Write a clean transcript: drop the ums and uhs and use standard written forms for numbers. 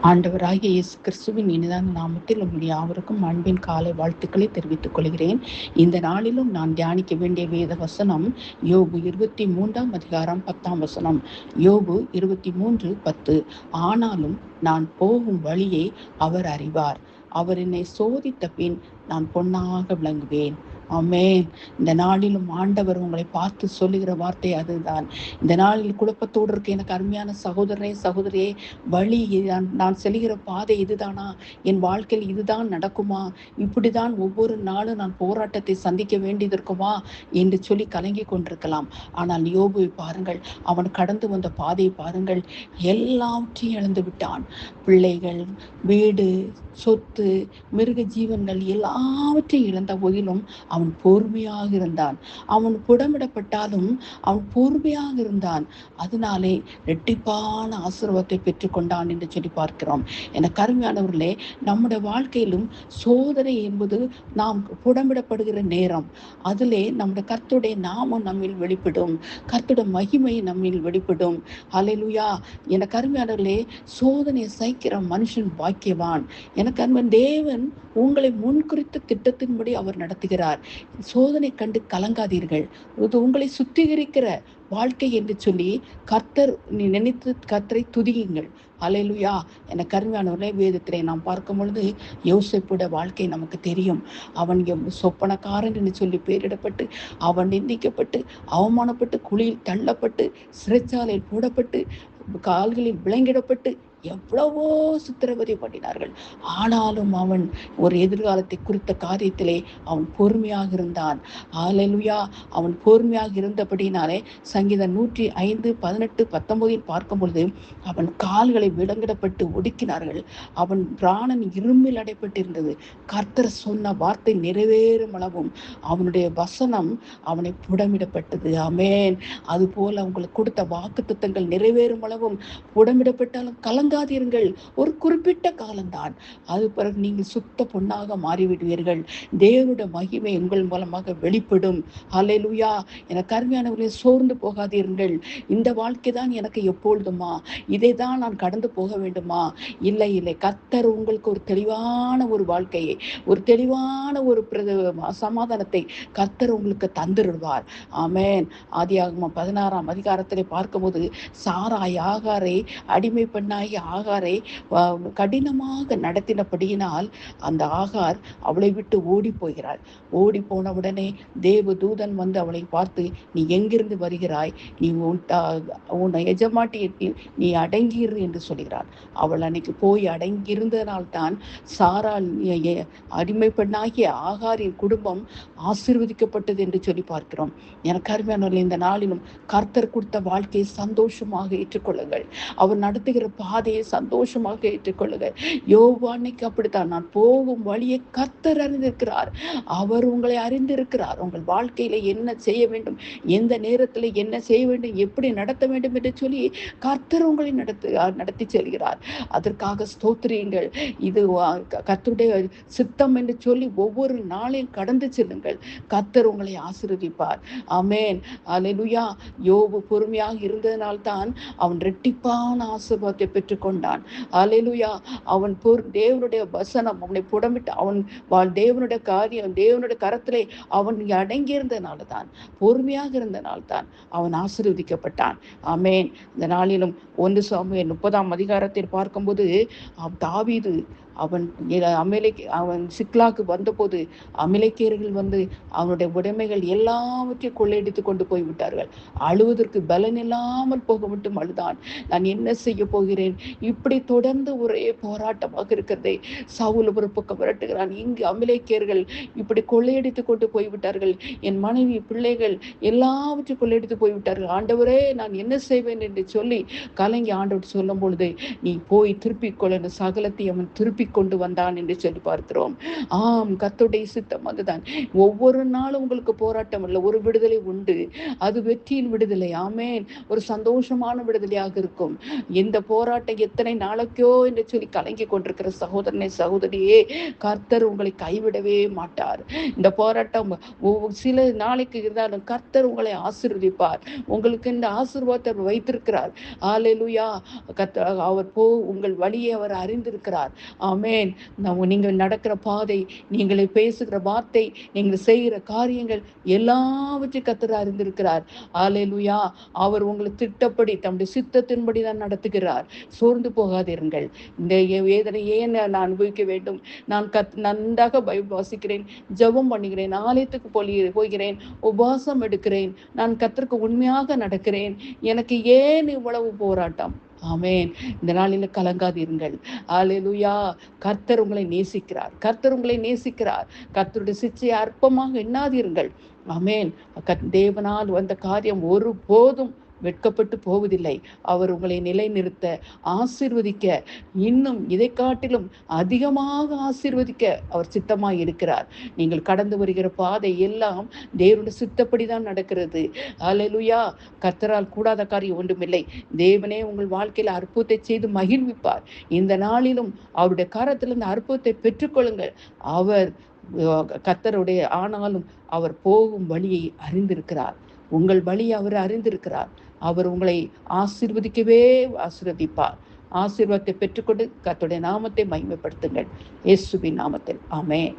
ஆண்டவராகிய இயேசு கிறிஸ்துவின் இனிதான நாமத்தில் உங்களுடைய யாவருக்கும் அன்பின் காலை வாழ்த்துக்களை தெரிவித்துக் கொள்கிறேன். இந்த நாளிலும் நான் தியானிக்க வேண்டிய வேத வசனம் யோபு 23 யோபு 23:10. ஆனாலும் நான் போகும் வழியை அவர் அறிவார். அவர் என்னை சோதித்த பின் நான் பொன்னாக விளங்குவேன். ஆமென். இந்த நாளிலும் ஆண்டவர் உங்களை பார்த்து சொல்லுகிற வார்த்தை அதுதான். இந்த நாளில் குழப்பத்தோடு இருக்க எனக்கு அருமையான சகோதரனே சகோதரியே, வழி நான் செல்கிற பாதை இதுதானா? என் வாழ்க்கையில் இதுதான் நடக்குமா? இப்படிதான் ஒவ்வொரு நாளும் நான் போராட்டத்தை சந்திக்க வேண்டியது இருக்குமா என்று சொல்லி கலங்கி கொண்டிருக்கலாம். ஆனால் யோபுவை பாருங்கள், அவன் கடந்து வந்த பாதையை பாருங்கள். எல்லாவற்றையும் இழந்து விட்டான். பிள்ளைகள், வீடு, சொத்து, மிருக ஜீவன்கள் எல்லாவற்றையும் இழந்த போதிலும் அவன் பொறுமையாக இருந்தான். அவன் புடமிடப்பட்டாலும் அவன் பொறுமையாக இருந்தான். அதனாலே இரட்டிப்பான ஆசீர்வாதத்தை பெற்றுக்கொண்டான் என்று சொல்லி பார்க்கிறோம். என கருமையானவர்களே, நம்முடைய வாழ்க்கையிலும் சோதனை என்பது நாம் புடமிடப்படுகிற நேரம். அதிலே நம்முடைய கர்த்தருடைய நாமம் நம்மில் வெளிப்படும், கர்த்தருடைய மகிமை நம்மில் வெளிப்படும். ஹல்லேலூயா. என கருமையானவர்களே, சோதனையை சகிக்கிற மனுஷன் பாக்கியவான். எனக்கு அன்பன் தேவன் உங்களை முன்குறித்த திட்டத்தின்படி அவர் நடத்துகிறார். சோதனை கண்டு கலங்காதீர்கள். இது உங்களை சுத்திகரிக்கிற வாழ்க்கை என்று சொல்லி கர்த்தர் நினைத்து கர்த்தரை துதியுங்கள். ஹல்லேலூயா. என கருமையானவர்களே, வேதத்திலே நாம் பார்க்கும் பொழுது யோசேப்புடைய வாழ்க்கை நமக்கு தெரியும். அவன் சொப்பனக்காரன் என்று சொல்லி பெயரிடப்பட்டு, அவன் நிந்திக்கப்பட்டு, அவமானப்பட்டு, குழியில் தள்ளப்பட்டு, சிறைச்சாலையில் போடப்பட்டு, கால்களில் விலங்கிடப்பட்டு எவ்வளவோ சித்திரவதை பண்ணினார்கள். ஆனாலும் அவன் ஒரு எதிர்காலத்தை குறித்த காரியத்திலே அவன் பொறுமையாக இருந்தான். ஹல்லேலூயா. அவன் பொறுமையாக இருந்தபடினாலே சங்கீதம் 105:18-19 பார்க்கும் பொழுது அவன் கால்களை விலங்கிடப்பட்டு ஒடுக்கினார்கள். அவன் பிராணன் இரும்பில் அடைப்பட்டிருந்தது. கர்த்தர் சொன்ன வார்த்தை நிறைவேறும் அளவும் அவனுடைய வசனம் அவனை புடமிடப்பட்டது. ஆமென். அதுபோல உங்களுக்கு கொடுத்த வாக்குத்தத்தங்கள் நிறைவேறும் அளவும் புடமிடப்பட்டாலும் கலங்காதீர்கள். ஒரு குறிப்பிட்ட காலம்தான். அது பிறகு நீங்கள் சுத்த பொன்னாக மாறிவிடுவீர்கள். தேவனுடைய மகிமை உங்கள் மூலமாக வெளிப்படும். ஹல்லேலூயா. என கருமையானவர்களே, சோர்ந்து போகாதீர்கள். இந்த வாழ்க்கை தான் எனக்கு எப்பொழுதுமா? இதை தான் நான் கடந்து போக வேண்டுமா? இல்லை இல்லை. கர்த்தர் உங்களுக்கு ஒரு தெளிவான ஒரு வாழ்க்கையை, ஒரு தெளிவான ஒரு சமாதானத்தை கர்த்தர் உங்களுக்கு தந்துடுவார். ஆமென். ஆதியாகமம் 16ஆம் அதிகாரத்திலே பார்க்கும்போது சாராய் ஆகாரை அடிமை பெண்ணாகி ஆகாரை கடினமாக நடத்தினபடியினால் அந்த ஆகார் அவளை விட்டு ஓடி போகிறாள். ஓடி போன உடனே தேவ தூதன் வந்து அவளை பார்த்து, நீ எங்கிருந்து வருகிறாய்? நீ உன் எஜமாட்டி நீ அடங்கியிரு என்று சொல்கிறார். அவள் அன்னைக்கு போய் அடங்கியிருந்ததனால்தான் சாராள் அடிமை பெண்ணாகிய ஆகாரின் குடும்பம் ஆசீர்வதிக்கப்பட்டது என்று சொல்லி பார்க்கிறோம். எனக்கு அருமையானவர்களே, இந்த நாளிலும் கர்த்தர் கொடுத்த வாழ்க்கையை சந்தோஷமாக ஏற்றுக்கொள்ளுங்கள். அவர் நடத்துகிற பாதையை சந்தோஷமாக ஏற்றுக்கொள்ளுங்கள். யோபு அன்னைக்கு அப்படித்தான். நான் போகும் வழியை கர்த்தர் அறிந்திருக்கிறார். அவர் உங்களை அறிந்திருக்கிறார். உங்கள் வாழ்க்கையில என்ன செய்ய வேண்டும், எந்த நேரத்தில் என்ன செய்ய வேண்டும், எப்படி நடத்த வேண்டும் என்று சொல்லி கர்த்தர் உங்களை நடத்தி செல்கிறார். அதற்காக ஸ்தோத்திரியுங்கள். இது கர்த்தருடைய சித்தம் என்று சொல்லி ஒவ்வொரு நாளையும் கடந்து செல்லுங்கள். கர்த்தர் உங்களை ஆசீர்வதிப்பார். ஆமென். அல்லேலூயா. யோபு பொறுமையாக இருந்ததனால்தான் அவன் இரட்டிப்பான ஆசீர்வாதத்தை பெற்றுக்கொண்டான். அல்லேலூயா. அவன் தேவனுடைய வசனம் அவனை புடமிட்டு அவன் தேவனுடைய காரியம் தேவனுடைய கரத்திலே அவன் அடங்கியிருந்தனால தான், பொறுமையாக இருந்தனால்தான் அவன் ஆசீர்வதிக்கப்பட்டான். ஆமென். இந்த நாளிலும் 1 சாமுவேல் 30ஆம் அதிகாரத்தில் பார்க்கும்போது தாவீது அவன் சிக்லாக்கு வந்தபோது அமலேக்கியர்கள் வந்து அவனுடைய உடைமைகள் எல்லாவற்றையும் கொள்ளையடித்து கொண்டு போய்விட்டார்கள். அழுவதற்கு பலன் இல்லாமல் போக மட்டும் அழுதான். நான் என்ன செய்ய போகிறேன்? இப்படி தொடர்ந்து ஒரே போராட்டமாக இருக்கிறதே. சவுல் ஒரு பக்கம் விரட்டுகிறான், இங்கு அமலேக்கியர்கள் இப்படி கொள்ளையடித்து கொண்டு போய்விட்டார்கள், என் மனைவி பிள்ளைகள் எல்லாவற்றையும் கொள்ளையடித்து போய்விட்டார்கள். ஆண்டவரே, நான் என்ன செய்வேன் என்று சொல்லி கலங்கி ஆண்டவர் சொல்லும் பொழுது, நீ போய் திருப்பிக் கொள்ள சகலத்தை அவன் திருப்பிக் கொண்டு வந்தான் என்று சொல்லி பார்க்கிறோம். ஆம், கர்த்தருடைய சித்தம் அதுதான். ஒவ்வொரு நாளும் உங்களுக்கு போராட்டம் இல்லை, ஒரு விடுதலை உண்டு. அது வெற்றியின் விடுதலை. ஆமேன். ஒரு சந்தோஷமான விடுதலையாக இருக்கும். இந்த போராட்டம் எத்தனை நாளைக்கோ என்று சொல்லி கலங்கி கொண்டிருக்கிற சகோதரனை சகோதரியே, கர்த்தர் உங்களை கைவிடவே மாட்டார். இந்த போராட்டம் சில நாளைக்கு இருந்தாலும் கர்த்தர் உங்களை ஆசீர்வதிப்பார். உங்களுக்கு இந்த ஆசீர்வாதத்தை வைத்திருக்கிறார். ஹல்லேலூயா. அவர் உங்கள் வழியை அவர் அறிந்திருக்கிறார். ஆமேன். நீங்கள் நடக்கிற பாதை, நீங்கள் பேசுகிற வார்த்தை, நீங்கள் செய்கிற காரியங்கள் எல்லாவற்றையும் கர்த்தர் அறிந்திருக்கிறார். ஹல்லேலூயா. அவர் உங்களை திட்டப்படி தம்முடைய சித்தத்தின்படி தான் நடத்துகிறார். சோர்ந்து போகாதீர்கள். இந்த வேதனையே நான் அனுபவிக்க வேண்டும், நான் நன்றாக பைபிள் வாசிக்கிறேன், ஜெபம் பண்ணுகிறேன், ஆலயத்துக்கு போகிறேன், உபவாசம் எடுக்கிறேன், நான் கர்த்தருக்கு உண்மையாக நடக்கிறேன், எனக்கு ஏன் இவ்வளவு போராட்டம்? ஆமேன். இந்த நாளில் கலங்காதீர்கள். ஹல்லேலூயா. கர்த்தர் உங்களை நேசிக்கிறார். கர்த்தர் உங்களை நேசிக்கிறார். கர்த்தருடைய சிச்சையை அற்பமாக எண்ணாதீர்கள். ஆமேன். தேவனால் வந்த காரியம் ஒருபோதும் வெட்கப்பட்டு போவதில்லை. அவர் உங்களை நிலைநிறுத்த, ஆசீர்வதிக்க, இன்னும் இதை காட்டிலும் அதிகமாக ஆசீர்வதிக்க அவர் சித்தமாய் இருக்கிறார். நீங்கள் கடந்து வருகிற பாதை எல்லாம் தேவனுடைய சித்தப்படிதான் நடக்கிறது. ஹல்லேலூயா. கர்த்தரால் கூடாத காரியம் ஒன்றுமில்லை. தேவனே உங்கள் வாழ்க்கையில் அற்புதத்தை செய்து மகிழ்விப்பார். இந்த நாளிலும் அவருடைய கரத்திலிருந்து அற்புதத்தை பெற்றுக்கொள்ளுங்கள். அவர் கர்த்தருடைய ஆனாலும் அவர் போகும் வழியை அறிந்திருக்கிறார். உங்கள் வழியை அவர் அறிந்திருக்கிறார். அவர் உங்களை ஆசீர்வதிப்பார். ஆசீர்வாதத்தை பெற்றுக்கொண்டு கர்த்தருடைய நாமத்தை மகிமைப்படுத்துங்கள். இயேசுவின் நாமத்தில். ஆமென்.